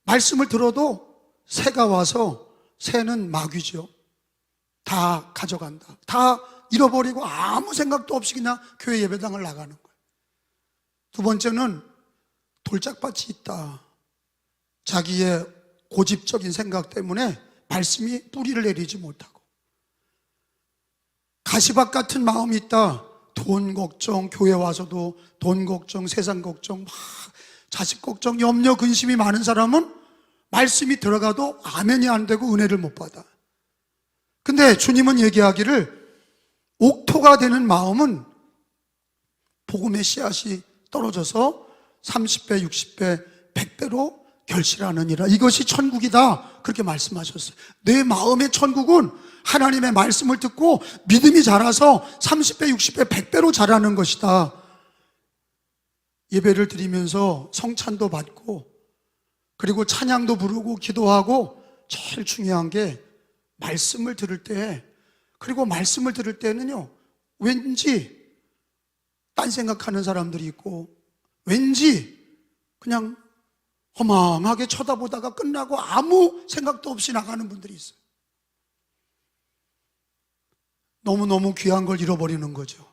말씀을 들어도 새가 와서, 새는 마귀죠. 다 가져간다. 다 잃어버리고 아무 생각도 없이 그냥 교회 예배당을 나가는 거예요. 두 번째는 돌짝밭이 있다. 자기의 고집적인 생각 때문에 말씀이 뿌리를 내리지 못하고, 가시밭 같은 마음이 있다. 돈 걱정, 교회 와서도 돈 걱정, 세상 걱정, 막 자식 걱정, 염려, 근심이 많은 사람은 말씀이 들어가도 아멘이 안 되고 은혜를 못 받아. 근데 주님은 얘기하기를 옥토가 되는 마음은 복음의 씨앗이 떨어져서 30배, 60배, 100배로 결실하느니라. 이것이 천국이다. 그렇게 말씀하셨어요. 내 마음의 천국은 하나님의 말씀을 듣고 믿음이 자라서 30배, 60배, 100배로 자라는 것이다. 예배를 드리면서 성찬도 받고, 그리고 찬양도 부르고 기도하고, 제일 중요한 게 말씀을 들을 때, 그리고 말씀을 들을 때는요, 왠지 딴 생각하는 사람들이 있고, 왠지 그냥 허망하게 쳐다보다가 끝나고 아무 생각도 없이 나가는 분들이 있어요. 너무너무 귀한 걸 잃어버리는 거죠.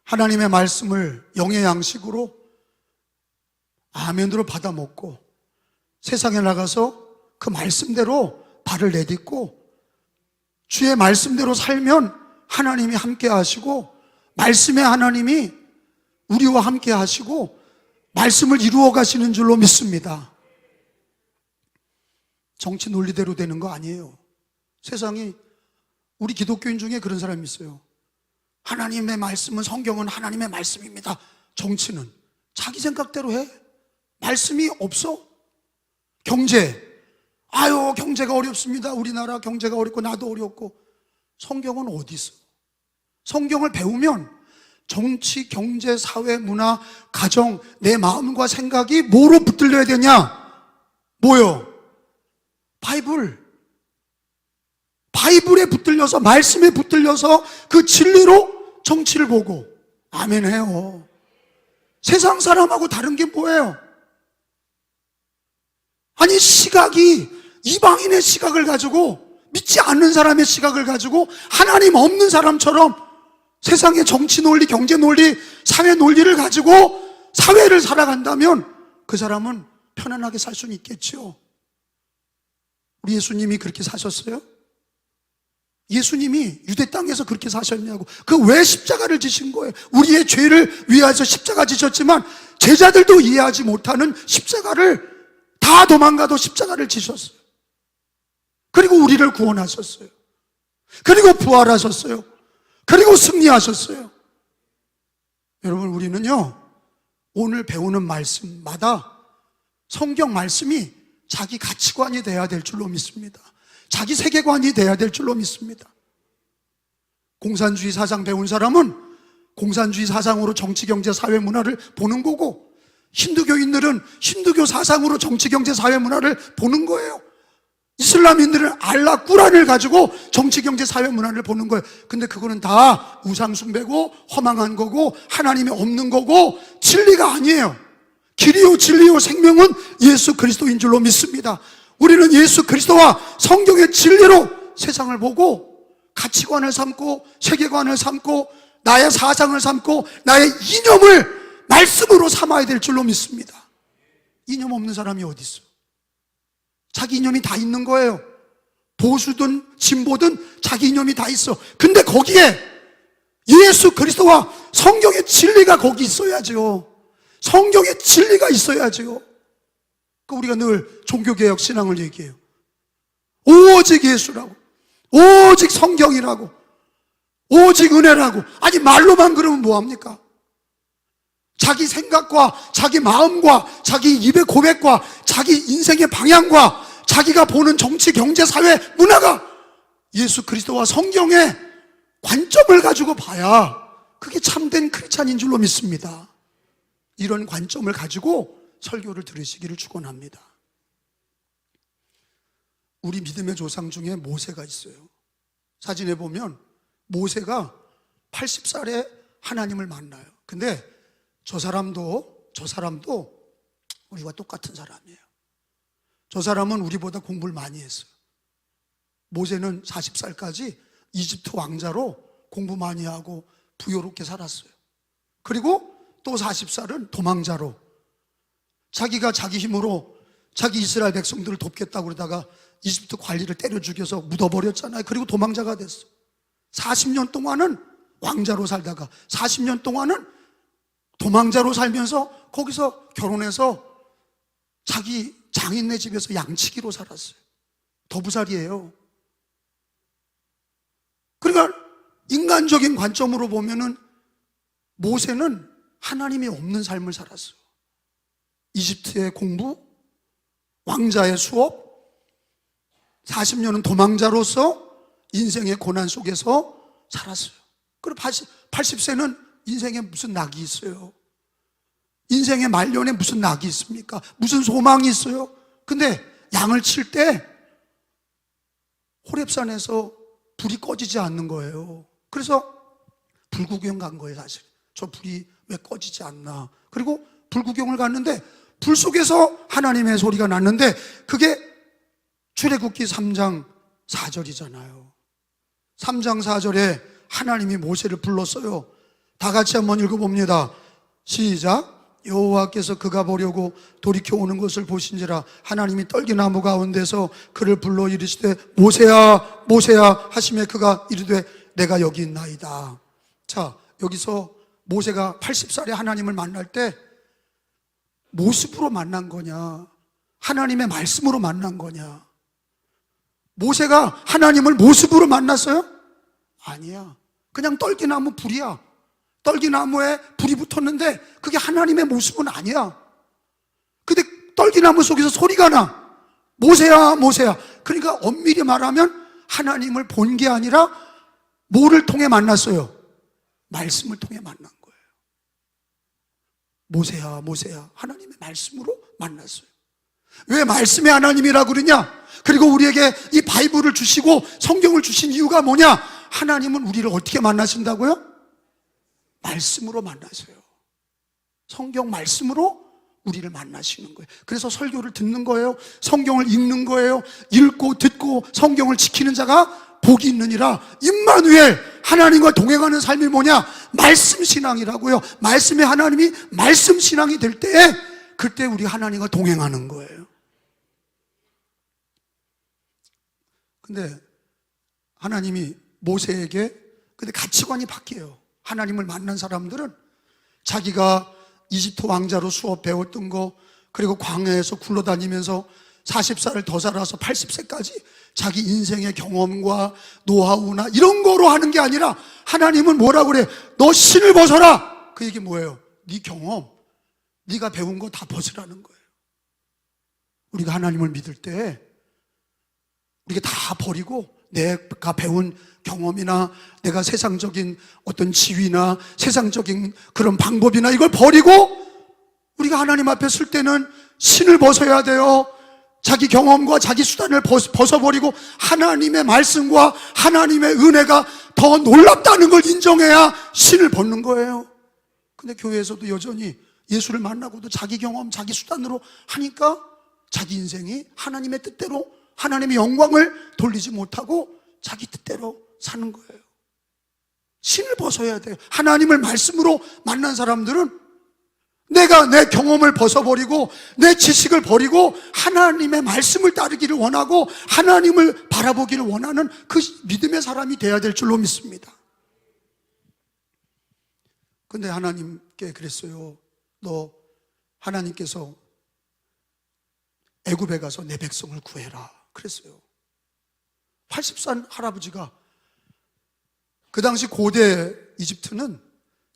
하나님의 말씀을 영의 양식으로 아멘으로 받아 먹고, 세상에 나가서 그 말씀대로 발을 내딛고 주의 말씀대로 살면 하나님이 함께 하시고, 말씀의 하나님이 우리와 함께 하시고 말씀을 이루어 가시는 줄로 믿습니다. 정치 논리대로 되는 거 아니에요. 세상이, 우리 기독교인 중에 그런 사람이 있어요. 하나님의 말씀은, 성경은 하나님의 말씀입니다. 정치는 자기 생각대로 해. 말씀이 없어. 경제, 아유 경제가 어렵습니다. 우리나라 경제가 어렵고 나도 어렵고. 성경은 어디 있어? 성경을 배우면 정치, 경제, 사회, 문화, 가정, 내 마음과 생각이 뭐로 붙들려야 되냐? 뭐요? 바이블에 붙들려서, 말씀에 붙들려서 그 진리로 정치를 보고 아멘 해요. 세상 사람하고 다른 게 뭐예요? 아니, 시각이 이방인의 시각을 가지고, 믿지 않는 사람의 시각을 가지고 하나님 없는 사람처럼 세상의 정치 논리, 경제 논리, 사회 논리를 가지고 사회를 살아간다면 그 사람은 편안하게 살 수는 있겠죠. 우리 예수님이 그렇게 사셨어요? 예수님이 유대 땅에서 그렇게 사셨냐고. 그 왜 십자가를 지신 거예요? 우리의 죄를 위하여서 십자가 지셨지만 제자들도 이해하지 못하는 십자가를, 다 도망가도 십자가를 지셨어요. 그리고 우리를 구원하셨어요. 그리고 부활하셨어요. 그리고 승리하셨어요. 여러분, 우리는요, 오늘 배우는 말씀마다 성경 말씀이 자기 가치관이 돼야 될 줄로 믿습니다. 자기 세계관이 돼야 될 줄로 믿습니다. 공산주의 사상 배운 사람은 공산주의 사상으로 정치, 경제, 사회, 문화를 보는 거고, 힌두교인들은 힌두교 사상으로 정치, 경제, 사회, 문화를 보는 거예요. 이슬람인들은 알라, 꾸란을 가지고 정치, 경제, 사회, 문화를 보는 거예요. 근데 그거는 다 우상숭배고 허망한 거고 하나님이 없는 거고 진리가 아니에요. 길이요 진리요 생명은 예수 그리스도인 줄로 믿습니다. 우리는 예수 그리스도와 성경의 진리로 세상을 보고 가치관을 삼고 세계관을 삼고 나의 사상을 삼고 나의 이념을 말씀으로 삼아야 될 줄로 믿습니다. 이념 없는 사람이 어디 있어? 자기 이념이 다 있는 거예요. 보수든 진보든 자기 이념이 다 있어. 근데 거기에 예수 그리스도와 성경의 진리가 거기 있어야죠. 성경의 진리가 있어야죠. 우리가 늘 종교개혁 신앙을 얘기해요. 오직 예수라고, 오직 성경이라고, 오직 은혜라고. 아니, 말로만 그러면 뭐합니까? 자기 생각과 자기 마음과 자기 입의 고백과 자기 인생의 방향과 자기가 보는 정치, 경제, 사회, 문화가 예수 그리스도와 성경의 관점을 가지고 봐야 그게 참된 크리스찬인 줄로 믿습니다. 이런 관점을 가지고 설교를 들으시기를 축원합니다. 우리 믿음의 조상 중에 모세가 있어요. 사진에 보면 모세가 80살에 하나님을 만나요. 근데 저 사람도 우리와 똑같은 사람이에요. 저 사람은 우리보다 공부를 많이 했어요. 모세는 40살까지 이집트 왕자로 공부 많이 하고 부유롭게 살았어요. 그리고 또 40살은 도망자로, 자기가 자기 힘으로 자기 이스라엘 백성들을 돕겠다고 그러다가 이집트 관리를 때려 죽여서 묻어버렸잖아요. 그리고 도망자가 됐어. 40년 동안은 왕자로 살다가 40년 동안은 도망자로 살면서 거기서 결혼해서 자기 장인네 집에서 양치기로 살았어요. 더부살이에요. 그러니까 인간적인 관점으로 보면은 모세는 하나님이 없는 삶을 살았어요. 이집트의 공부, 왕자의 수업, 40년은 도망자로서 인생의 고난 속에서 살았어요. 그리고 80세는 인생에 무슨 낙이 있어요? 인생의 말년에 무슨 낙이 있습니까? 무슨 소망이 있어요? 근데 양을 칠 때 호렙산에서 불이 꺼지지 않는 거예요. 그래서 불구경 간 거예요. 사실 저 불이 왜 꺼지지 않나. 그리고 불구경을 갔는데 불 속에서 하나님의 소리가 났는데 그게 출애굽기 3장 4절이잖아요 3장 4절에 하나님이 모세를 불렀어요. 다 같이 한번 읽어봅니다. 시작. 여호와께서 그가 보려고 돌이켜 오는 것을 보신지라 하나님이 떨기나무 가운데서 그를 불러 이르시되 모세야 모세야 하시매 그가 이르되 내가 여기 있나이다. 자, 여기서 모세가 80살에 하나님을 만날 때 모습으로 만난 거냐, 하나님의 말씀으로 만난 거냐? 모세가 하나님을 모습으로 만났어요? 아니야. 그냥 떨기나무 불이야. 떨기나무에 불이 붙었는데 그게 하나님의 모습은 아니야. 근데 떨기나무 속에서 소리가 나. 모세야 모세야. 그러니까 엄밀히 말하면 하나님을 본 게 아니라 뭐를 통해 만났어요? 말씀을 통해 만난 거예요. 모세야 모세야 하나님의 말씀으로 만났어요. 왜 말씀의 하나님이라고 그러냐? 그리고 우리에게 이 바이블을 주시고 성경을 주신 이유가 뭐냐? 하나님은 우리를 어떻게 만나신다고요? 말씀으로 만나세요. 성경 말씀으로 우리를 만나시는 거예요. 그래서 설교를 듣는 거예요. 성경을 읽는 거예요. 읽고 듣고 성경을 지키는 자가 복이 있느니라. 임마누엘, 하나님과 동행하는 삶이 뭐냐? 말씀 신앙이라고요. 말씀의 하나님이 말씀 신앙이 될 때에 그때 우리 하나님과 동행하는 거예요. 근데 하나님이 모세에게 근데 가치관이 바뀌어요. 하나님을 만난 사람들은 자기가 이집트 왕자로 수업 배웠던 거, 그리고 광야에서 굴러다니면서 40살을 더 살아서 80세까지 자기 인생의 경험과 노하우나 이런 거로 하는 게 아니라 하나님은 뭐라고 그래? 너 신을 벗어라. 그 얘기 뭐예요? 네 경험, 네가 배운 거 다 벗으라는 거예요. 우리가 하나님을 믿을 때 우리가 다 버리고 내가 배운 경험이나 내가 세상적인 어떤 지위나 세상적인 그런 방법이나 이걸 버리고 우리가 하나님 앞에 설 때는 신을 벗어야 돼요. 자기 경험과 자기 수단을 벗어버리고 하나님의 말씀과 하나님의 은혜가 더 놀랍다는 걸 인정해야 신을 벗는 거예요. 근데 교회에서도 여전히 예수를 만나고도 자기 경험, 자기 수단으로 하니까 자기 인생이 하나님의 뜻대로 하나님의 영광을 돌리지 못하고 자기 뜻대로 사는 거예요. 신을 벗어야 돼요. 하나님을 말씀으로 만난 사람들은 내가 내 경험을 벗어버리고 내 지식을 버리고 하나님의 말씀을 따르기를 원하고 하나님을 바라보기를 원하는 그 믿음의 사람이 돼야 될 줄로 믿습니다. 근데 하나님께 그랬어요. 너 하나님께서 애굽에 가서 내 백성을 구해라 그랬어요. 80살 할아버지가, 그 당시 고대 이집트는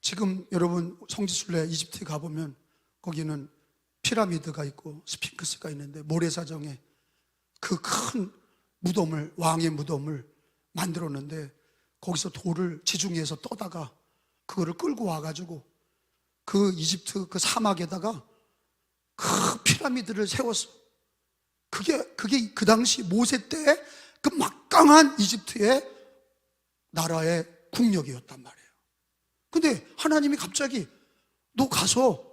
지금 여러분 성지순례 이집트에 가보면 거기는 피라미드가 있고 스핑크스가 있는데 모래사정에 그 큰 무덤을, 왕의 무덤을 만들었는데 거기서 돌을 지중해에서 떠다가 그거를 끌고 와가지고 그 이집트 그 사막에다가 그 피라미드를 세웠어. 그게 그 당시 모세 때 그 막강한 이집트의 나라의 국력이었단 말이에요. 근데 하나님이 갑자기 너 가서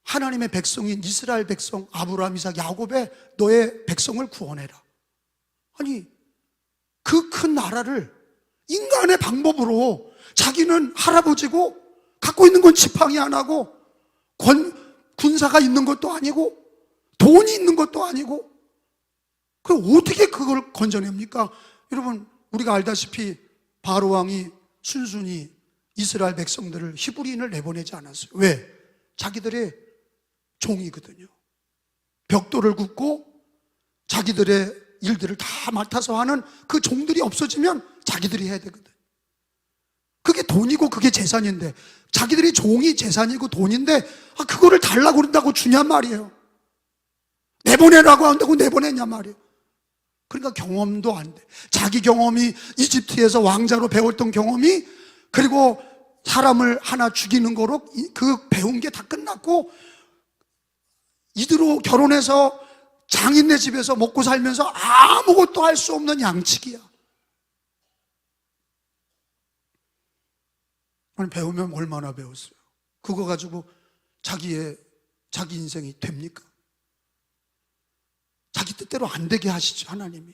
하나님의 백성인 이스라엘 백성 아브라함, 이삭, 야곱의 너의 백성을 구원해라. 아니, 그 큰 나라를 인간의 방법으로, 자기는 할아버지고 갖고 있는 건 지팡이 하나고 군사가 있는 것도 아니고 돈이 있는 것도 아니고, 그럼 어떻게 그걸 건져냅니까? 여러분, 우리가 알다시피 바로 왕이 순순히 이스라엘 백성들을, 히브리인을 내보내지 않았어요. 왜? 자기들의 종이거든요. 벽돌을 굽고 자기들의 일들을 다 맡아서 하는 그 종들이 없어지면 자기들이 해야 되거든. 그게 돈이고 그게 재산인데, 자기들이 종이 재산이고 돈인데 그거를 달라고 그런다고 주냔 말이에요. 내보내라고 한다고 내보내냔 말이에요. 그러니까 경험도 안 돼. 자기 경험이, 이집트에서 왕자로 배웠던 경험이, 그리고 사람을 하나 죽이는 거로 그 배운 게 다 끝났고, 이대로 결혼해서 장인네 집에서 먹고 살면서 아무것도 할 수 없는 양치기야. 아니, 배우면 얼마나 배웠어요? 그거 가지고 자기 인생이 됩니까? 자기 뜻대로 안 되게 하시죠, 하나님이.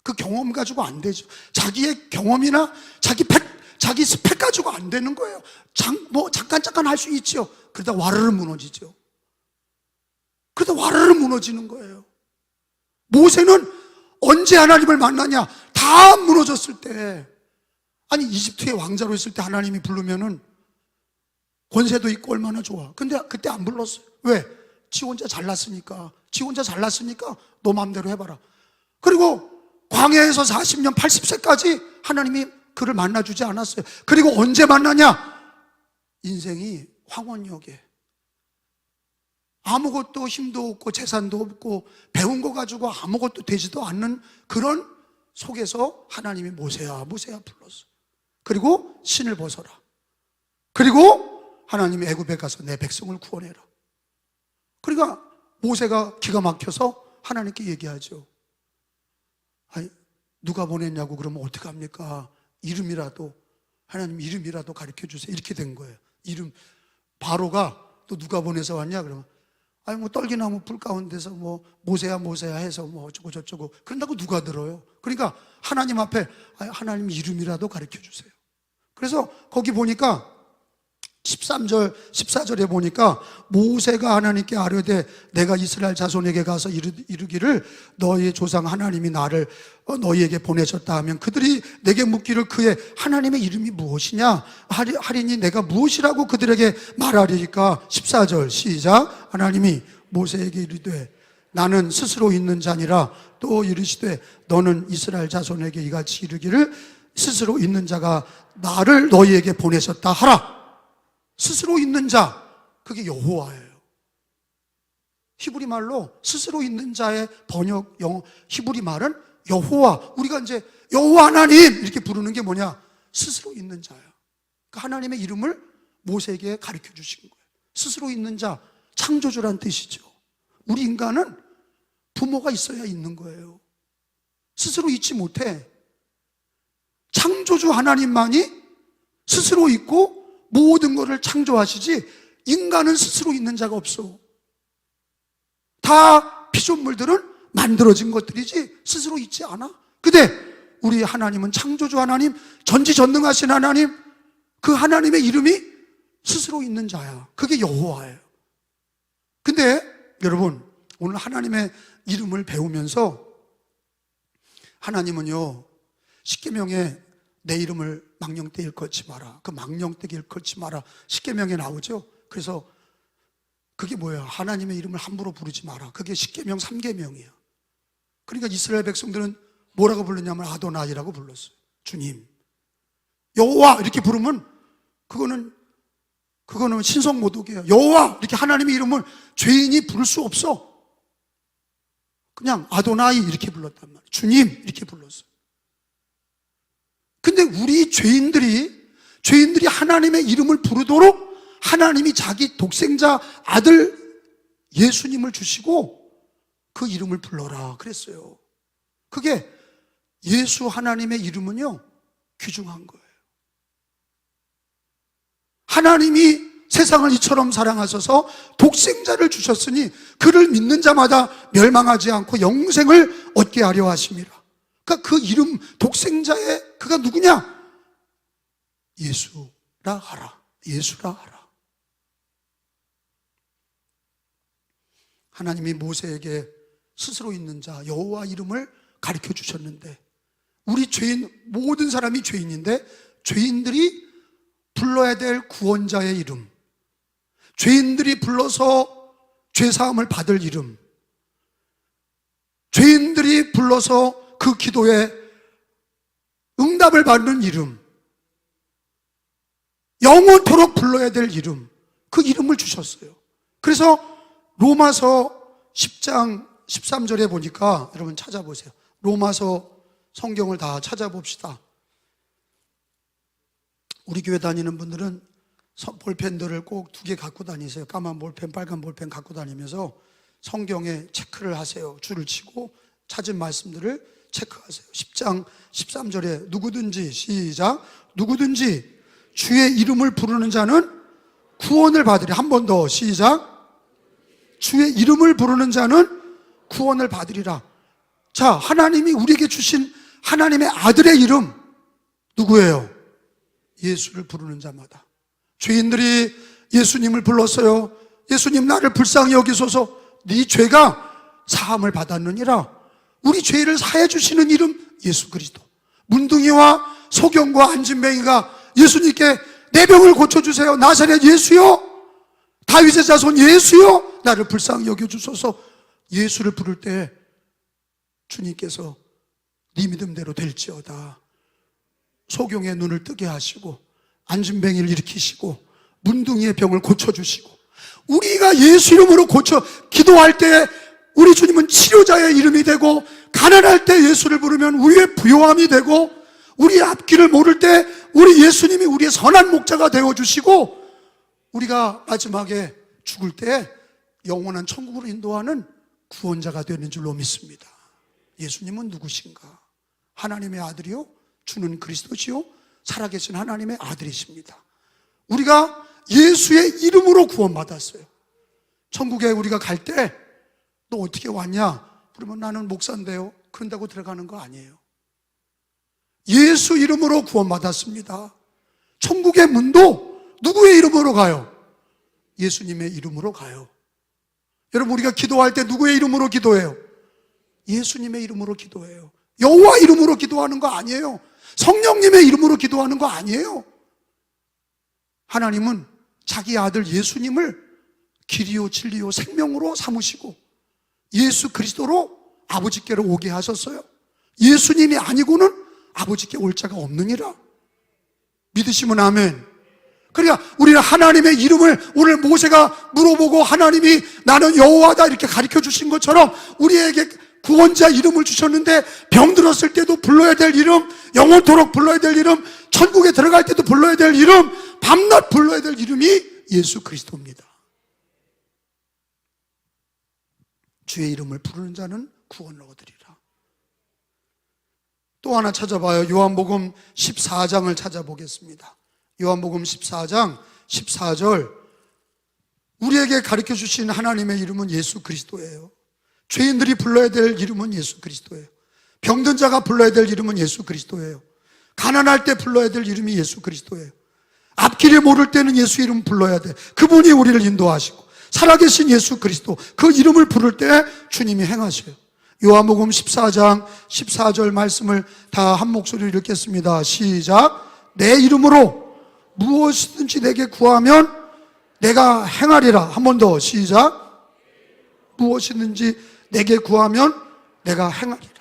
그 경험 가지고 안 되죠. 자기의 경험이나 자기 스펙 가지고 안 되는 거예요. 잠깐 할 수 있죠. 그러다 와르르 무너지죠. 그러다 와르르 무너지는 거예요. 모세는 언제 하나님을 만나냐? 다 무너졌을 때. 아니, 이집트의 왕자로 있을 때 하나님이 부르면은 권세도 있고 얼마나 좋아. 근데 그때 안 불렀어요. 왜? 지 혼자 잘났으니까. 너 마음대로 해봐라. 그리고 광야에서 40년 80세까지 하나님이 그를 만나주지 않았어요. 그리고 언제 만나냐? 인생이 황혼역에 아무것도 힘도 없고 재산도 없고 배운 거 가지고 아무것도 되지도 않는 그런 속에서 하나님이 모세야 불렀어. 그리고 신을 벗어라. 그리고 하나님이 애굽에 가서 내 백성을 구원해라. 그러니까 모세가 기가 막혀서 하나님께 얘기하죠. 아니, 누가 보냈냐고 그러면 어떡합니까? 하나님 이름이라도 가르쳐 주세요. 이렇게 된 거예요. 이름. 바로가 또 누가 보내서 왔냐 그러면, 아니 뭐 떨기나무 불 가운데서 뭐 모세야 해서 뭐 어쩌고 저쩌고 그런다고 누가 들어요? 그러니까 하나님 앞에 하나님 이름이라도 가르쳐 주세요. 그래서 거기 보니까 13절 14절에 보니까 모세가 하나님께 아뢰되 내가 이스라엘 자손에게 가서 이르기를 너희의 조상 하나님이 나를 너희에게 보내셨다 하면 그들이 내게 묻기를 그의 하나님의 이름이 무엇이냐 하리니 내가 무엇이라고 그들에게 말하리까. 14절 시작. 하나님이 모세에게 이르되 나는 스스로 있는 자니라. 또 이르시되 너는 이스라엘 자손에게 이같이 이르기를 스스로 있는 자가 나를 너희에게 보내셨다 하라. 스스로 있는 자, 그게 여호와예요. 히브리 말로 스스로 있는 자의 번역 히브리 말은 여호와. 우리가 이제 여호와 하나님 이렇게 부르는 게 뭐냐? 스스로 있는 자야. 그러니까 하나님의 이름을 모세에게 가르쳐 주신 거예요. 스스로 있는 자, 창조주란 뜻이죠. 우리 인간은 부모가 있어야 있는 거예요. 스스로 있지 못해. 창조주 하나님만이 스스로 있고 모든 것을 창조하시지 인간은 스스로 있는 자가 없어. 다 피조물들은 만들어진 것들이지 스스로 있지 않아. 근데 우리 하나님은 창조주 하나님, 전지전능하신 하나님, 그 하나님의 이름이 스스로 있는 자야. 그게 여호와예요. 근데 여러분, 오늘 하나님의 이름을 배우면서 하나님은요, 십계명에 내 이름을 망령되이 일컫지 마라. 그 망령되게 일컫지 마라. 십계명에 나오죠. 그래서 그게 뭐야? 하나님의 이름을 함부로 부르지 마라. 그게 십계명 3계명이야. 그러니까 이스라엘 백성들은 뭐라고 부르냐면 아도나이라고 불렀어요. 주님, 여호와 이렇게 부르면 그거는 신성모독이에요. 여호와 이렇게 하나님의 이름을 죄인이 부를 수 없어. 그냥 아도나이 이렇게 불렀단 말이에요. 주님 이렇게 불렀어요. 근데 우리 죄인들이 하나님의 이름을 부르도록 하나님이 자기 독생자 아들 예수님을 주시고 그 이름을 불러라 그랬어요. 그게 예수 하나님의 이름은요, 귀중한 거예요. 하나님이 세상을 이처럼 사랑하셔서 독생자를 주셨으니 그를 믿는 자마다 멸망하지 않고 영생을 얻게 하려 하심이라. 그러니까 그 이름 독생자의 그가 누구냐? 예수라 하라. 예수라 하라. 하나님이 모세에게 스스로 있는 자 여호와 이름을 가르쳐 주셨는데, 우리 죄인, 모든 사람이 죄인인데 죄인들이 불러야 될 구원자의 이름, 죄인들이 불러서 죄사함을 받을 이름, 죄인들이 불러서 그 기도에 응답을 받는 이름, 영원토록 불러야 될 이름, 그 이름을 주셨어요. 그래서 로마서 10장 13절에 보니까, 여러분 찾아보세요. 로마서 성경을 다 찾아봅시다. 우리 교회 다니는 분들은 볼펜들을 꼭 2개 갖고 다니세요. 까만 볼펜, 빨간 볼펜 갖고 다니면서 성경에 체크를 하세요. 줄을 치고 찾은 말씀들을 체크하세요. 10장 13절에 누구든지, 시작, 누구든지 주의 이름을 부르는 자는 구원을 받으리. 한 번 더, 시작, 주의 이름을 부르는 자는 구원을 받으리라. 자, 하나님이 우리에게 주신 하나님의 아들의 이름 누구예요? 예수를 부르는 자마다. 죄인들이 예수님을 불렀어요. 예수님, 나를 불쌍히 여기소서, 네 죄가 사함을 받았느니라. 우리 죄를 사해 주시는 이름 예수 그리스도. 문둥이와 소경과 안진뱅이가 예수님께 내 병을 고쳐주세요, 나사렛 예수요, 다윗의 자손 예수요, 나를 불쌍히 여겨주소서. 예수를 부를 때 주님께서 네 믿음대로 될지어다, 소경의 눈을 뜨게 하시고 안진뱅이를 일으키시고 문둥이의 병을 고쳐주시고, 우리가 예수 이름으로 기도할 때 우리 주님은 치료자의 이름이 되고, 가난할 때 예수를 부르면 우리의 부요함이 되고, 우리의 앞길을 모를 때 우리 예수님이 우리의 선한 목자가 되어주시고, 우리가 마지막에 죽을 때 영원한 천국으로 인도하는 구원자가 되는 줄로 믿습니다. 예수님은 누구신가? 하나님의 아들이요, 주는 그리스도시요, 살아계신 하나님의 아들이십니다. 우리가 예수의 이름으로 구원받았어요. 천국에 우리가 갈 때 너 어떻게 왔냐? 그러면 나는 목사인데요, 그런다고 들어가는 거 아니에요. 예수 이름으로 구원받았습니다. 천국의 문도 누구의 이름으로 가요? 예수님의 이름으로 가요. 여러분, 우리가 기도할 때 누구의 이름으로 기도해요? 예수님의 이름으로 기도해요. 여호와 이름으로 기도하는 거 아니에요. 성령님의 이름으로 기도하는 거 아니에요. 하나님은 자기 아들 예수님을 길이요 진리요 생명으로 삼으시고 예수 그리스도로 아버지께로 오게 하셨어요. 예수님이 아니고는 아버지께 올 자가 없느니라. 믿으시면 아멘. 그러니까 우리는 하나님의 이름을, 오늘 모세가 물어보고 하나님이 나는 여호와다 이렇게 가르쳐 주신 것처럼 우리에게 구원자 이름을 주셨는데, 병들었을 때도 불러야 될 이름, 영원토록 불러야 될 이름, 천국에 들어갈 때도 불러야 될 이름, 밤낮 불러야 될 이름이 예수 그리스도입니다. 주의 이름을 부르는 자는 구원을 얻으리라. 또 하나 찾아봐요. 요한복음 14장을 찾아보겠습니다. 요한복음 14장 14절, 우리에게 가르쳐 주신 하나님의 이름은 예수 그리스도예요. 죄인들이 불러야 될 이름은 예수 그리스도예요. 병든 자가 불러야 될 이름은 예수 그리스도예요. 가난할 때 불러야 될 이름이 예수 그리스도예요. 앞길을 모를 때는 예수 이름 불러야 돼. 그분이 우리를 인도하시고, 살아계신 예수 그리스도, 그 이름을 부를 때 주님이 행하셔요. 요한복음 14장 14절 말씀을 다 한 목소리로 읽겠습니다. 시작. 내 이름으로 무엇이든지 내게 구하면 내가 행하리라. 한 번 더, 시작. 무엇이든지 내게 구하면 내가 행하리라.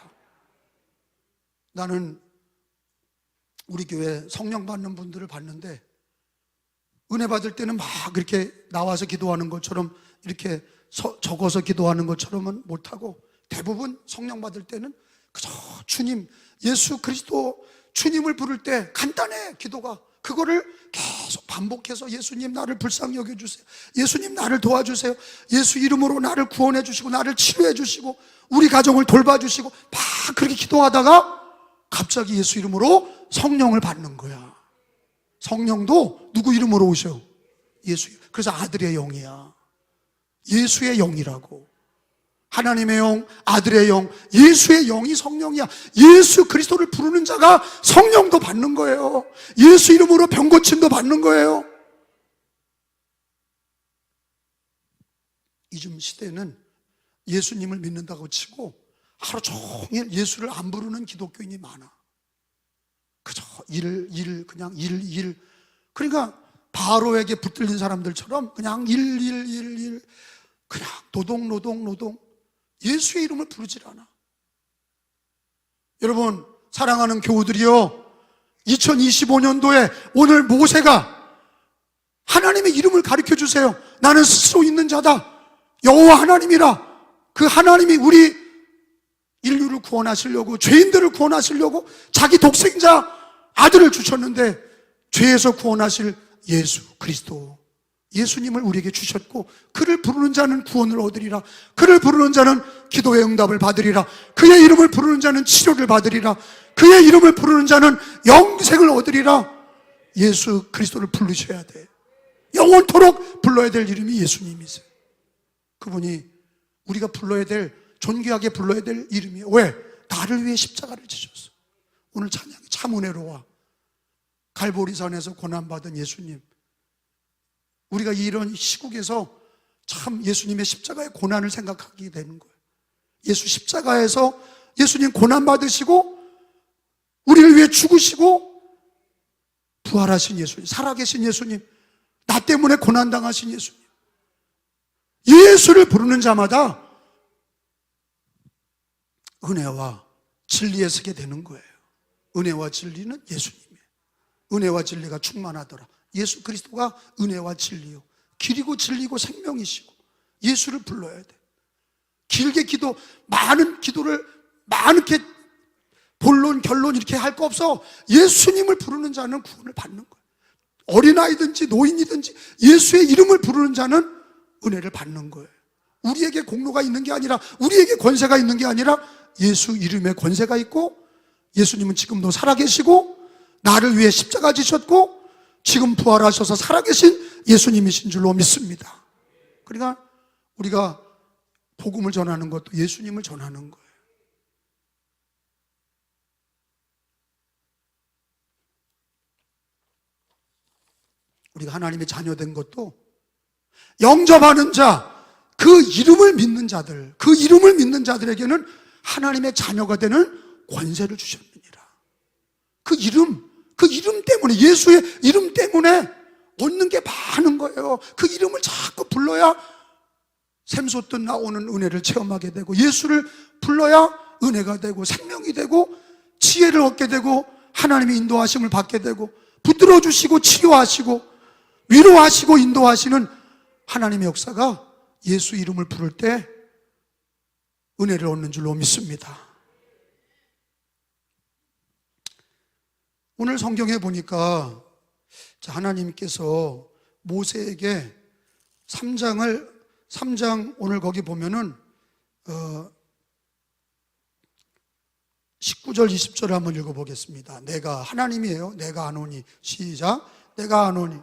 나는 우리 교회 성령 받는 분들을 봤는데, 은혜 받을 때는 막 이렇게 나와서 기도하는 것처럼, 이렇게 적어서 기도하는 것처럼은 못하고, 대부분 성령 받을 때는 그저 주님, 예수 그리스도 주님을 부를 때 간단해, 기도가. 그거를 계속 반복해서 예수님 나를 불쌍히 여겨주세요, 예수님 나를 도와주세요, 예수 이름으로 나를 구원해 주시고 나를 치료해 주시고 우리 가정을 돌봐주시고, 막 그렇게 기도하다가 갑자기 예수 이름으로 성령을 받는 거야. 성령도 누구 이름으로 오셔? 예수. 그래서 아들의 영이야. 예수의 영이라고. 하나님의 영, 아들의 영, 예수의 영이 성령이야. 예수 그리스도를 부르는 자가 성령도 받는 거예요. 예수 이름으로 병 고침도 받는 거예요. 요즘 시대는 예수님을 믿는다고 치고 하루 종일 예수를 안 부르는 기독교인이 많아. 그저 그냥 일. 그러니까 바로에게 붙들린 사람들처럼 그냥 일. 그냥 노동. 예수의 이름을 부르질 않아. 여러분, 사랑하는 교우들이요, 2025년도에 오늘 모세가 하나님의 이름을 가르쳐 주세요. 나는 스스로 있는 자다. 여호와 하나님이라. 그 하나님이 우리 인류를 구원하시려고, 죄인들을 구원하시려고 자기 독생자 아들을 주셨는데, 죄에서 구원하실 예수 그리스도, 예수님을 우리에게 주셨고, 그를 부르는 자는 구원을 얻으리라. 그를 부르는 자는 기도의 응답을 받으리라. 그의 이름을 부르는 자는 치료를 받으리라. 그의 이름을 부르는 자는 영생을 얻으리라. 예수 그리스도를 부르셔야 돼. 영원토록 불러야 될 이름이 예수님이세요. 그분이 우리가 불러야 될, 존귀하게 불러야 될 이름이에요. 왜? 나를 위해 십자가를 지셨어. 오늘 찬양이 참 은혜로워. 갈보리산에서 고난받은 예수님, 우리가 이런 시국에서 참 예수님의 십자가의 고난을 생각하게 되는 거예요. 예수 십자가에서 예수님 고난 받으시고 우리를 위해 죽으시고 부활하신 예수님, 살아계신 예수님, 나 때문에 고난당하신 예수님, 예수를 부르는 자마다 은혜와 진리에 서게 되는 거예요. 은혜와 진리는 예수님이에요. 은혜와 진리가 충만하더라. 예수 그리스도가 은혜와 진리요, 길이고 진리고 생명이시고, 예수를 불러야 돼. 길게 기도, 많은 기도를 많게 본론 결론 이렇게 할 거 없어. 예수님을 부르는 자는 구원을 받는 거예요. 어린아이든지 노인이든지 예수의 이름을 부르는 자는 은혜를 받는 거예요. 우리에게 공로가 있는 게 아니라, 우리에게 권세가 있는 게 아니라 예수 이름에 권세가 있고, 예수님은 지금도 살아계시고 나를 위해 십자가 지셨고 지금 부활하셔서 살아계신 예수님이신 줄로 믿습니다. 그러니까 우리가 복음을 전하는 것도 예수님을 전하는 거예요. 우리가 하나님의 자녀된 것도 영접하는 자, 그 이름을 믿는 자들, 그 이름을 믿는 자들에게는 하나님의 자녀가 되는 권세를 주셨느니라. 그 이름 때문에, 예수의 이름 때문에 얻는 게 많은 거예요. 그 이름을 자꾸 불러야 샘솟듯 나오는 은혜를 체험하게 되고, 예수를 불러야 은혜가 되고 생명이 되고 지혜를 얻게 되고 하나님의 인도하심을 받게 되고, 붙들어 주시고 치료하시고 위로하시고 인도하시는 하나님의 역사가 예수 이름을 부를 때 은혜를 얻는 줄로 믿습니다. 오늘 성경에 보니까 하나님께서 모세에게 3장 오늘 거기 보면은 19절 20절을 한번 읽어보겠습니다. 내가 하나님이에요. 내가 아노니. 시작. 내가 아노니.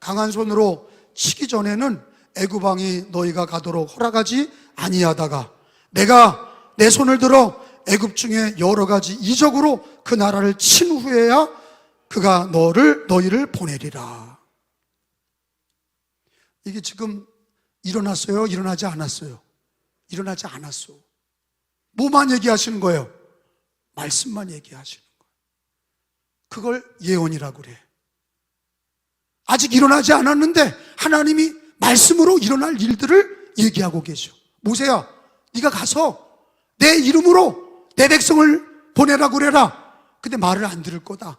강한 손으로 치기 전에는 애굽 왕이 너희가 가도록 허락하지 아니하다가 내가 내 손을 들어 애굽 중에 여러 가지 이적으로 그 나라를 친 후에야 그가 너희를 보내리라. 이게 지금 일어났어요? 일어나지 않았어요? 일어나지 않았어. 뭐만 얘기하시는 거예요? 말씀만 얘기하시는 거예요. 그걸 예언이라고 그래. 아직 일어나지 않았는데 하나님이 말씀으로 일어날 일들을 얘기하고 계셔. 모세야, 네가 가서 내 이름으로 내 백성을 보내라고 그래라. 근데 말을 안 들을 거다.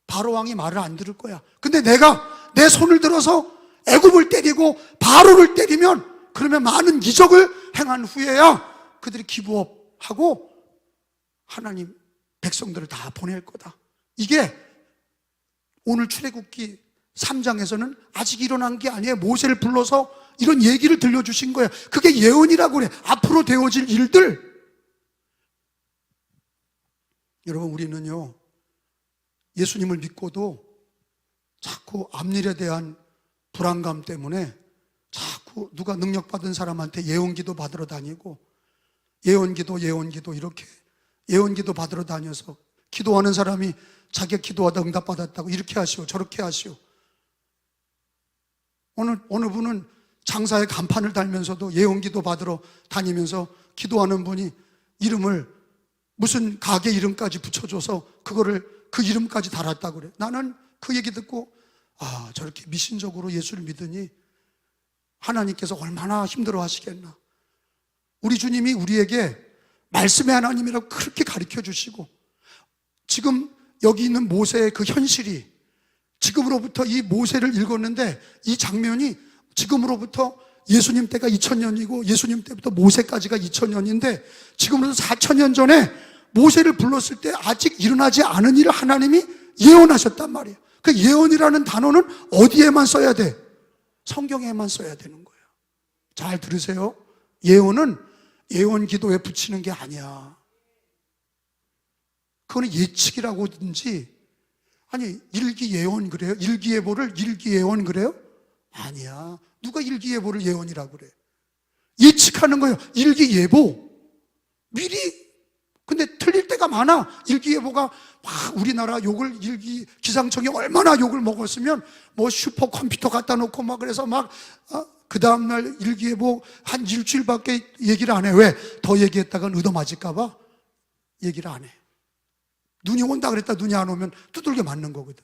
바로 왕이 말을 안 들을 거야. 근데 내가 내 손을 들어서 애굽을 때리고 바로를 때리면, 그러면 많은 기적을 행한 후에야 그들이 기부업하고 하나님 백성들을 다 보낼 거다. 이게 오늘 출애굽기 3장에서는 아직 일어난 게 아니에요. 모세를 불러서 이런 얘기를 들려주신 거예요. 그게 예언이라고 그래. 앞으로 되어질 일들. 여러분, 우리는요, 예수님을 믿고도 자꾸 앞일에 대한 불안감 때문에 자꾸 누가 능력받은 사람한테 예언기도 받으러 다니고 예언기도 이렇게 예언기도 받으러 다녀서 기도하는 사람이 자기가 기도하다 응답받았다고 이렇게 하시오 저렇게 하시오. 어느 분은 장사에 간판을 달면서도 예언기도 받으러 다니면서 기도하는 분이 이름을 무슨 가게 이름까지 붙여줘서 그 이름까지 달았다고 그래. 나는 그 얘기 듣고 저렇게 미신적으로 예수를 믿으니 하나님께서 얼마나 힘들어 하시겠나. 우리 주님이 우리에게 말씀의 하나님이라고 그렇게 가르쳐 주시고 지금 여기 있는 모세의 그 현실이 지금으로부터 이 모세를 읽었는데 이 장면이 지금으로부터 예수님 때가 2000년이고 예수님 때부터 모세까지가 2000년인데 지금으로부터 4000년 전에 모세를 불렀을 때 아직 일어나지 않은 일을 하나님이 예언하셨단 말이에요. 그 예언이라는 단어는 어디에만 써야 돼? 성경에만 써야 되는 거예요. 잘 들으세요. 예언은 예언 기도에 붙이는 게 아니야. 그거는 예측이라고든지 아니 일기예언 그래요? 일기예보를 일기예언 그래요? 아니야. 누가 일기예보를 예언이라고 그래? 예측하는 거예요. 일기예보. 미리. 근데 틀릴 때가 많아. 일기예보가 막 우리나라 욕을 기상청이 얼마나 욕을 먹었으면 뭐 슈퍼컴퓨터 갖다 놓고 막 그래서 막 그 다음날 일기예보 한 일주일밖에 얘기를 안 해. 왜? 더 얘기했다가 얻어맞을까 봐 얘기를 안 해. 눈이 온다 그랬다 눈이 안 오면 두들겨 맞는 거거든.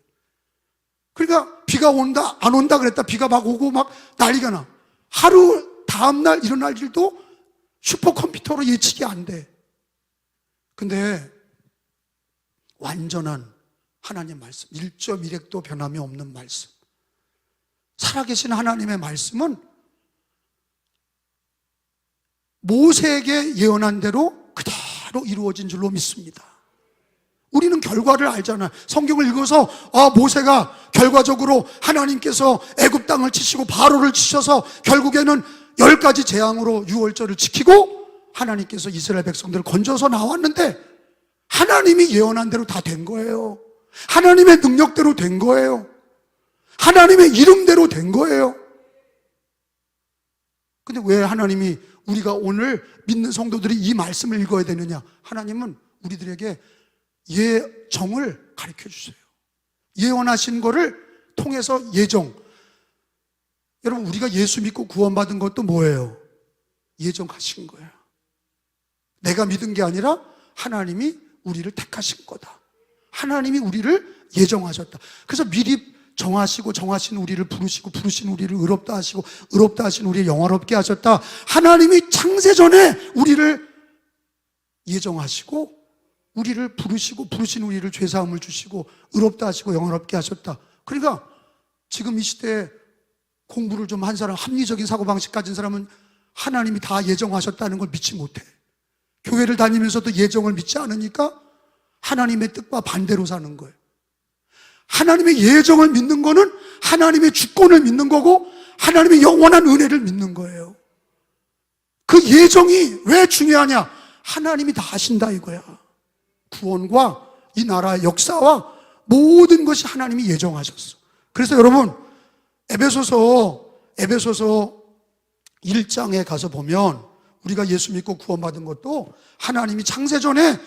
그러니까 비가 온다 안 온다 그랬다 비가 막 오고 막 난리가 나. 하루 다음날 일어날 일도 슈퍼컴퓨터로 예측이 안 돼. 근데 완전한 하나님 말씀 1.1핵도 변함이 없는 말씀 살아계신 하나님의 말씀은 모세에게 예언한 대로 그대로 이루어진 줄로 믿습니다. 우리는 결과를 알잖아요. 성경을 읽어서 모세가 결과적으로 하나님께서 애굽 땅을 치시고 바로를 치셔서 결국에는 10가지 재앙으로 유월절을 지키고 하나님께서 이스라엘 백성들을 건져서 나왔는데 하나님이 예언한 대로 다 된 거예요. 하나님의 능력대로 된 거예요. 하나님의 이름대로 된 거예요. 근데 왜 하나님이 우리가 오늘 믿는 성도들이 이 말씀을 읽어야 되느냐? 하나님은 우리들에게 예정을 가르쳐 주세요. 예언하신 거를 통해서 예정. 여러분 우리가 예수 믿고 구원받은 것도 뭐예요? 예정하신 거예요. 내가 믿은 게 아니라 하나님이 우리를 택하신 거다. 하나님이 우리를 예정하셨다. 그래서 미리 정하신 우리를 부르신 우리를 의롭다 하시고 의롭다 하신 우리를 영화롭게 하셨다. 하나님이 창세전에 우리를 예정하시고 우리를 부르신 우리를 죄사함을 주시고 의롭다 하시고 영화롭게 하셨다. 그러니까 지금 이 시대에 공부를 좀 한 사람, 합리적인 사고방식 가진 사람은 하나님이 다 예정하셨다는 걸 믿지 못해. 교회를 다니면서도 예정을 믿지 않으니까 하나님의 뜻과 반대로 사는 거예요. 하나님의 예정을 믿는 거는 하나님의 주권을 믿는 거고 하나님의 영원한 은혜를 믿는 거예요. 그 예정이 왜 중요하냐? 하나님이 다 하신다 이거야. 구원과 이 나라의 역사와 모든 것이 하나님이 예정하셨어. 그래서 여러분 에베소서 1장에 가서 보면 우리가 예수 믿고 구원받은 것도 하나님이 창세전에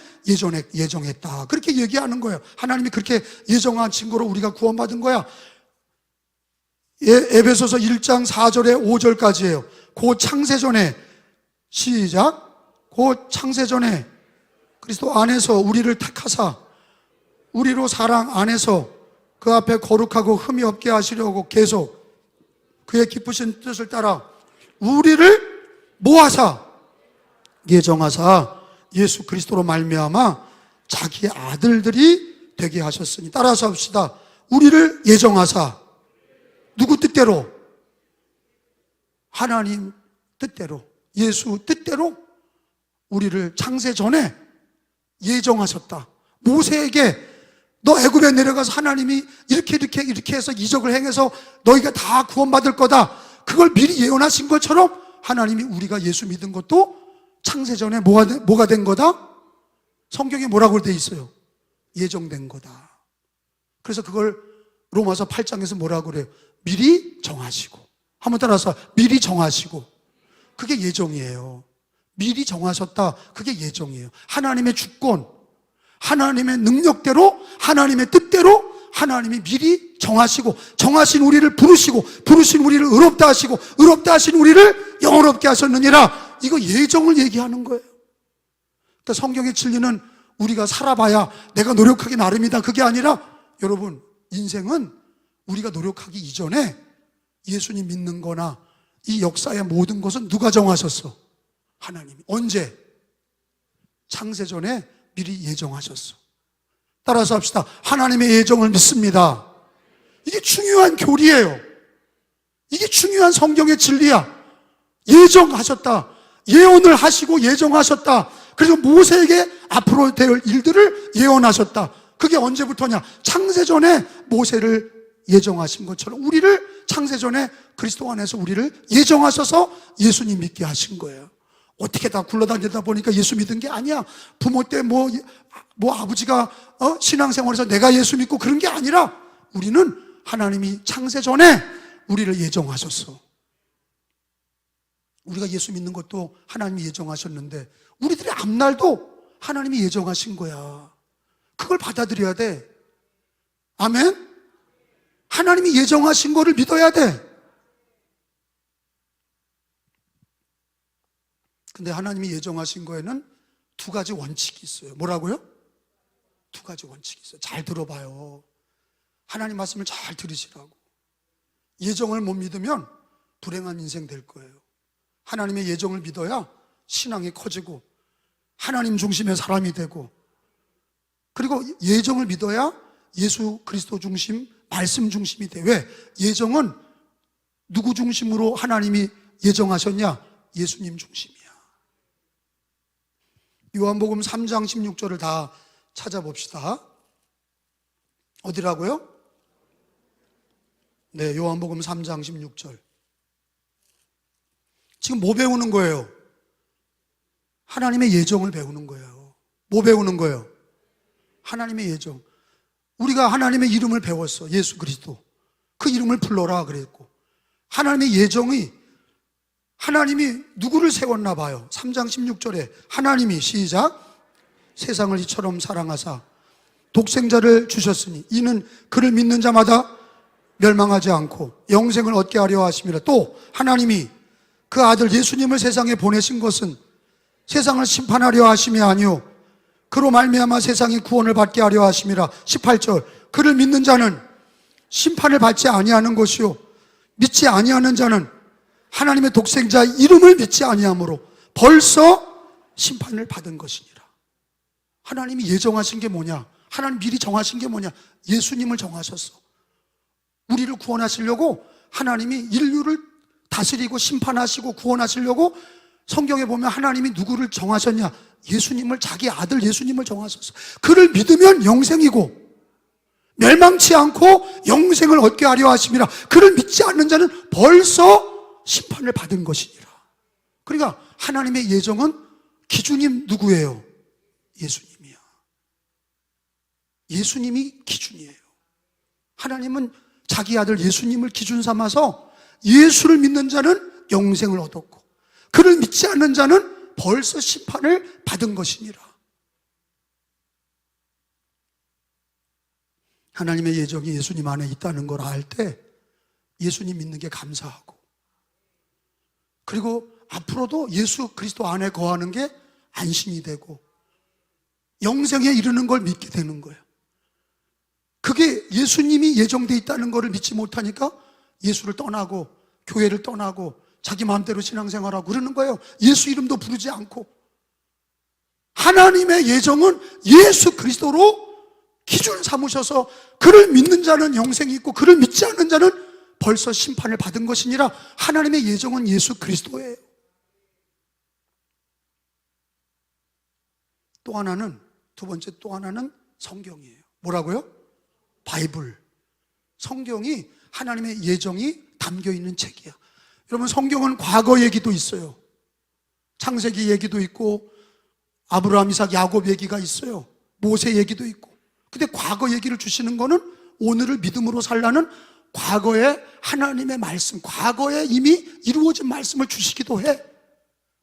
예정했다. 그렇게 얘기하는 거예요. 하나님이 그렇게 예정한 증거로 우리가 구원받은 거야. 에베소서 1장 4절에 5절까지예요. 그 창세전에 시작. 그 창세전에 그리스도 안에서 우리를 택하사 우리로 사랑 안에서 그 앞에 거룩하고 흠이 없게 하시려고 계속 그의 기쁘신 뜻을 따라 우리를 모아사 예정하사 예수 그리스도로 말미암아 자기 아들들이 되게 하셨으니 따라서 합시다. 우리를 예정하사 누구 뜻대로? 하나님 뜻대로 예수 뜻대로 우리를 창세 전에 예정하셨다. 모세에게 너 애굽에 내려가서 하나님이 이렇게 해서 이적을 행해서 너희가 다 구원받을 거다. 그걸 미리 예언하신 것처럼 하나님이 우리가 예수 믿은 것도 창세전에 뭐가 된 거다? 성경에 뭐라고 돼 있어요? 예정된 거다. 그래서 그걸 로마서 8장에서 뭐라고 그래요? 미리 정하시고, 한번 따라서 미리 정하시고, 그게 예정이에요. 미리 정하셨다, 그게 예정이에요. 하나님의 주권, 하나님의 능력대로, 하나님의 뜻대로 하나님이 미리 정하시고, 정하신 우리를 부르시고, 부르신 우리를 의롭다 하시고, 의롭다 하신 우리를 영원롭게 하셨느니라. 이거 예정을 얘기하는 거예요. 그러니까 성경의 진리는 우리가 살아봐야 내가 노력하기 나름이다, 그게 아니라, 여러분, 인생은 우리가 노력하기 이전에 예수님 믿는 거나 이 역사의 모든 것은 누가 정하셨어? 하나님이. 언제? 창세전에 미리 예정하셨어. 따라서 합시다. 하나님의 예정을 믿습니다. 이게 중요한 교리예요. 이게 중요한 성경의 진리야. 예정하셨다. 예언을 하시고 예정하셨다. 그리고 모세에게 앞으로 될 일들을 예언하셨다. 그게 언제부터냐? 창세전에 모세를 예정하신 것처럼 우리를 창세전에 그리스도 안에서 우리를 예정하셔서 예수님 믿게 하신 거예요. 어떻게 다 굴러다니다 보니까 예수 믿은 게 아니야. 부모 때 아버지가 신앙생활에서 내가 예수 믿고 그런 게 아니라 우리는 하나님이 창세전에 우리를 예정하셨어. 우리가 예수 믿는 것도 하나님이 예정하셨는데 우리들의 앞날도 하나님이 예정하신 거야. 그걸 받아들여야 돼. 아멘? 하나님이 예정하신 거를 믿어야 돼. 근데 하나님이 예정하신 거에는 두 가지 원칙이 있어요. 뭐라고요? 두 가지 원칙이 있어요. 잘 들어봐요. 하나님 말씀을 잘 들으시라고. 예정을 못 믿으면 불행한 인생 될 거예요. 하나님의 예정을 믿어야 신앙이 커지고 하나님 중심의 사람이 되고, 그리고 예정을 믿어야 예수 그리스도 중심, 말씀 중심이 돼. 왜? 예정은 누구 중심으로 하나님이 예정하셨냐? 예수님 중심이야. 요한복음 3장 16절을 다 찾아봅시다. 어디라고요? 네, 요한복음 3장 16절. 지금 뭐 배우는 거예요? 하나님의 예정을 배우는 거예요. 뭐 배우는 거예요? 하나님의 예정. 우리가 하나님의 이름을 배웠어. 예수 그리스도. 그 이름을 불러라 그랬고, 하나님의 예정이, 하나님이 누구를 세웠나 봐요. 3장 16절에 하나님이, 시작, 세상을 이처럼 사랑하사 독생자를 주셨으니 이는 그를 믿는 자마다 멸망하지 않고 영생을 얻게 하려 하심이라. 또 하나님이 그 아들 예수님을 세상에 보내신 것은 세상을 심판하려 하심이 아니요 그로 말미암아 세상이 구원을 받게 하려 하심이라. 18절, 그를 믿는 자는 심판을 받지 아니하는 것이요 믿지 아니하는 자는 하나님의 독생자 이름을 믿지 아니하므로 벌써 심판을 받은 것이니라. 하나님이 예정하신 게 뭐냐? 하나님 미리 정하신 게 뭐냐? 예수님을 정하셨어. 우리를 구원하시려고 하나님이 인류를 다스리고 심판하시고 구원하시려고 성경에 보면 하나님이 누구를 정하셨냐? 예수님을, 자기 아들 예수님을 정하셨어. 그를 믿으면 영생이고 멸망치 않고 영생을 얻게 하려 하심이라. 그를 믿지 않는 자는 벌써 심판을 받은 것이니라. 그러니까 하나님의 예정은 기준이 누구예요? 예수님이야. 예수님이 기준이에요. 하나님은 자기 아들 예수님을 기준 삼아서 예수를 믿는 자는 영생을 얻었고 그를 믿지 않는 자는 벌써 심판을 받은 것이니라. 하나님의 예정이 예수님 안에 있다는 걸 알 때 예수님 믿는 게 감사하고, 그리고 앞으로도 예수 그리스도 안에 거하는 게 안심이 되고 영생에 이르는 걸 믿게 되는 거예요. 그게 예수님이 예정되어 있다는 것을 믿지 못하니까 예수를 떠나고 교회를 떠나고 자기 마음대로 신앙생활하고 그러는 거예요. 예수 이름도 부르지 않고. 하나님의 예정은 예수 그리스도로 기준 삼으셔서 그를 믿는 자는 영생이 있고 그를 믿지 않는 자는 벌써 심판을 받은 것이니라. 하나님의 예정은 예수 그리스도예요. 또 하나는, 두 번째 또 하나는 성경이에요. 뭐라고요? 바이블. 성경이 하나님의 예정이 담겨 있는 책이야. 여러분, 성경은 과거 얘기도 있어요. 창세기 얘기도 있고 아브라함, 이삭, 야곱 얘기가 있어요. 모세 얘기도 있고. 근데 과거 얘기를 주시는 거는 오늘을 믿음으로 살라는 과거에 하나님의 말씀, 과거에 이미 이루어진 말씀을 주시기도 해.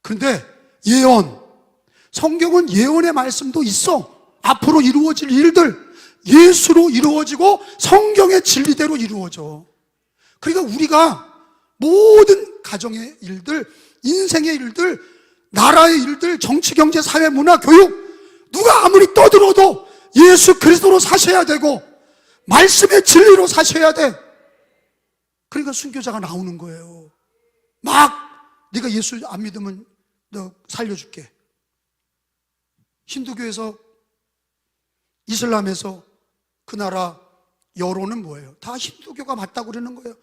그런데 예언, 성경은 예언의 말씀도 있어. 앞으로 이루어질 일들, 예수로 이루어지고 성경의 진리대로 이루어져. 그러니까 우리가 모든 가정의 일들, 인생의 일들, 나라의 일들, 정치, 경제, 사회, 문화, 교육, 누가 아무리 떠들어도 예수 그리스도로 사셔야 되고 말씀의 진리로 사셔야 돼. 그러니까 순교자가 나오는 거예요. 막 네가 예수 안 믿으면 너 살려줄게. 힌두교에서, 이슬람에서 그 나라 여론은 뭐예요? 다 힌두교가 맞다고 그러는 거예요.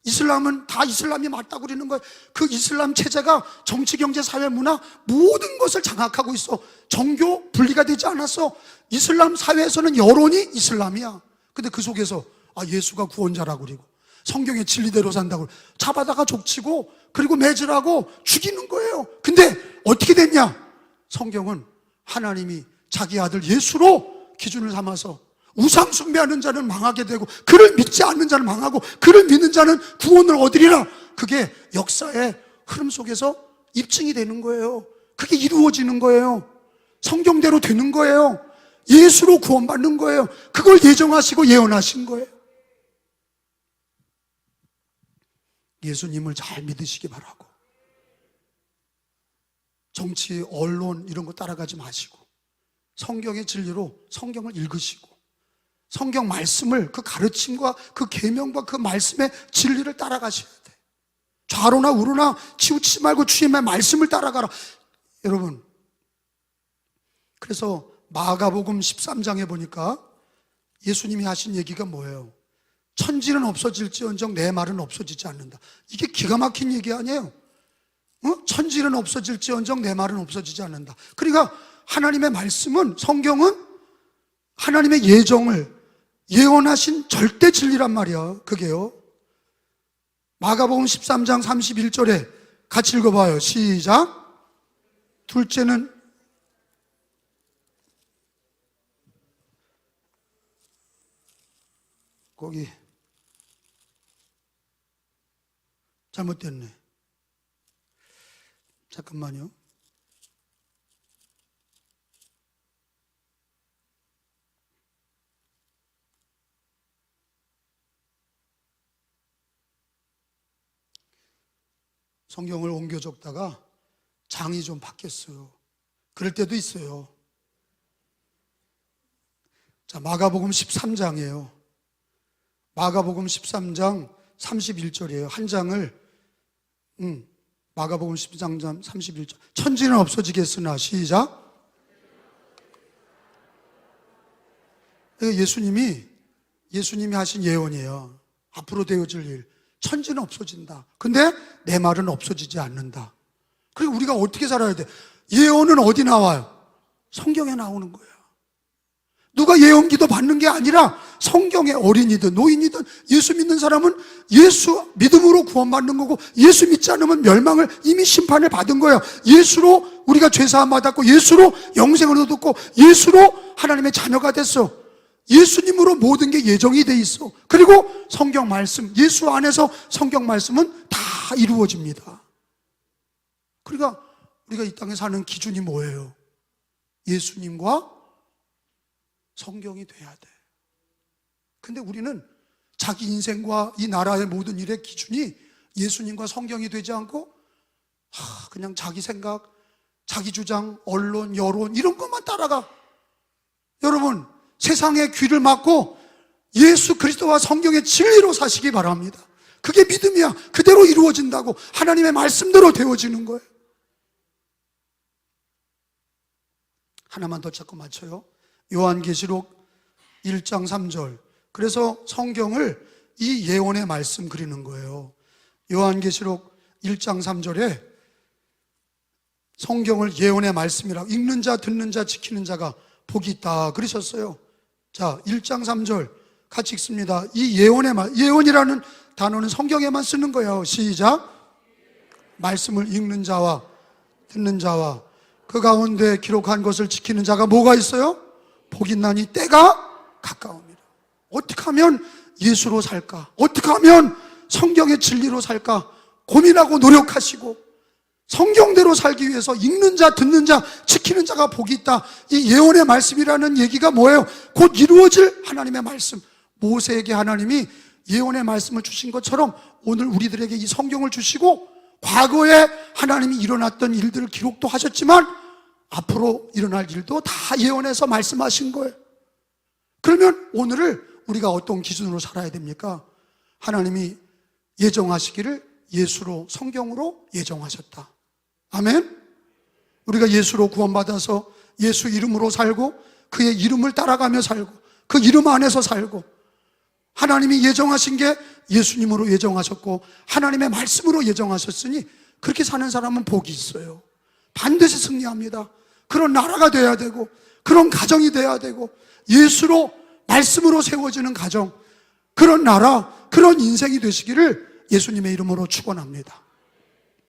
이슬람은 다 이슬람이 맞다고 그러는 거예요. 그 이슬람 체제가 정치, 경제, 사회, 문화 모든 것을 장악하고 있어. 종교 분리가 되지 않았어. 이슬람 사회에서는 여론이 이슬람이야. 근데 그 속에서 예수가 구원자라고 그러고 성경의 진리대로 산다고 잡아다가 족치고 그리고 매질하고 죽이는 거예요. 근데 어떻게 됐냐? 성경은 하나님이 자기 아들 예수로 기준을 삼아서 우상 숭배하는 자는 망하게 되고 그를 믿지 않는 자는 망하고 그를 믿는 자는 구원을 얻으리라. 그게 역사의 흐름 속에서 입증이 되는 거예요. 그게 이루어지는 거예요. 성경대로 되는 거예요. 예수로 구원받는 거예요. 그걸 예정하시고 예언하신 거예요. 예수님을 잘 믿으시기 바라고, 정치, 언론 이런 거 따라가지 마시고 성경의 진리로 성경을 읽으시고 성경 말씀을, 그 가르침과 그 계명과 그 말씀의 진리를 따라가셔야 돼. 좌로나 우로나 치우치지 말고 주님의 말씀을 따라가라. 여러분, 그래서 마가복음 13장에 보니까 예수님이 하신 얘기가 뭐예요? 천지는 없어질지언정 내 말은 없어지지 않는다. 이게 기가 막힌 얘기 아니에요? 천지는 없어질지언정 내 말은 없어지지 않는다. 그러니까 하나님의 말씀은, 성경은 하나님의 예정을 예언하신 절대 진리란 말이야. 그게요. 마가복음 13장 31절에 같이 읽어봐요. 시작. 둘째는 거기 잘못됐네. 잠깐만요. 성경을 옮겨 적다가 장이 좀 바뀌었어요. 그럴 때도 있어요. 자, 마가복음 13장이에요. 마가복음 13장 31절이에요. 한 장을, 마가복음 13장 31절. 천지는 없어지겠으나, 시작. 예수님이 하신 예언이에요. 앞으로 되어질 일. 천지는 없어진다. 근데 내 말은 없어지지 않는다. 그리고 우리가 어떻게 살아야 돼? 예언은 어디 나와요? 성경에 나오는 거야. 누가 예언기도 받는 게 아니라 성경의 어린이든 노인이든 예수 믿는 사람은 예수 믿음으로 구원받는 거고, 예수 믿지 않으면 멸망을, 이미 심판을 받은 거야. 예수로 우리가 죄사함 받았고, 예수로 영생을 얻었고, 예수로 하나님의 자녀가 됐어. 예수님으로 모든 게 예정이 돼 있어. 그리고 성경 말씀, 예수 안에서 성경 말씀은 다 이루어집니다. 그러니까 우리가 이 땅에 사는 기준이 뭐예요? 예수님과 성경이 돼야 돼. 근데 우리는 자기 인생과 이 나라의 모든 일의 기준이 예수님과 성경이 되지 않고 그냥 자기 생각, 자기 주장, 언론, 여론 이런 것만 따라가. 여러분, 세상의 귀를 막고 예수 그리스도와 성경의 진리로 사시기 바랍니다. 그게 믿음이야. 그대로 이루어진다고. 하나님의 말씀대로 되어지는 거예요. 하나만 더 찾고 맞춰요. 요한계시록 1장 3절. 그래서 성경을 이 예언의 말씀 그리는 거예요. 요한계시록 1장 3절에 성경을 예언의 말씀이라고, 읽는 자, 듣는 자, 지키는 자가 복이 있다 그러셨어요. 자, 1장 3절 같이 읽습니다. 이 예언의 말, 예언이라는 단어는 성경에만 쓰는 거예요. 시작. 말씀을 읽는 자와 듣는 자와 그 가운데 기록한 것을 지키는 자가 뭐가 있어요? 복이 있나니 때가 가까웁니다. 어떻게 하면 예수로 살까? 어떻게 하면 성경의 진리로 살까? 고민하고 노력하시고 성경대로 살기 위해서 읽는 자, 듣는 자, 지키는 자가 복이 있다. 이 예언의 말씀이라는 얘기가 뭐예요? 곧 이루어질 하나님의 말씀. 모세에게 하나님이 예언의 말씀을 주신 것처럼 오늘 우리들에게 이 성경을 주시고 과거에 하나님이 일어났던 일들을 기록도 하셨지만 앞으로 일어날 일도 다 예언해서 말씀하신 거예요. 그러면 오늘을 우리가 어떤 기준으로 살아야 됩니까? 하나님이 예정하시기를 예수로, 성경으로 예정하셨다. 아멘? 우리가 예수로 구원받아서 예수 이름으로 살고 그의 이름을 따라가며 살고 그 이름 안에서 살고 하나님이 예정하신 게 예수님으로 예정하셨고 하나님의 말씀으로 예정하셨으니 그렇게 사는 사람은 복이 있어요. 반드시 승리합니다. 그런 나라가 돼야 되고 그런 가정이 돼야 되고 예수로 말씀으로 세워지는 가정, 그런 나라, 그런 인생이 되시기를 예수님의 이름으로 축원합니다.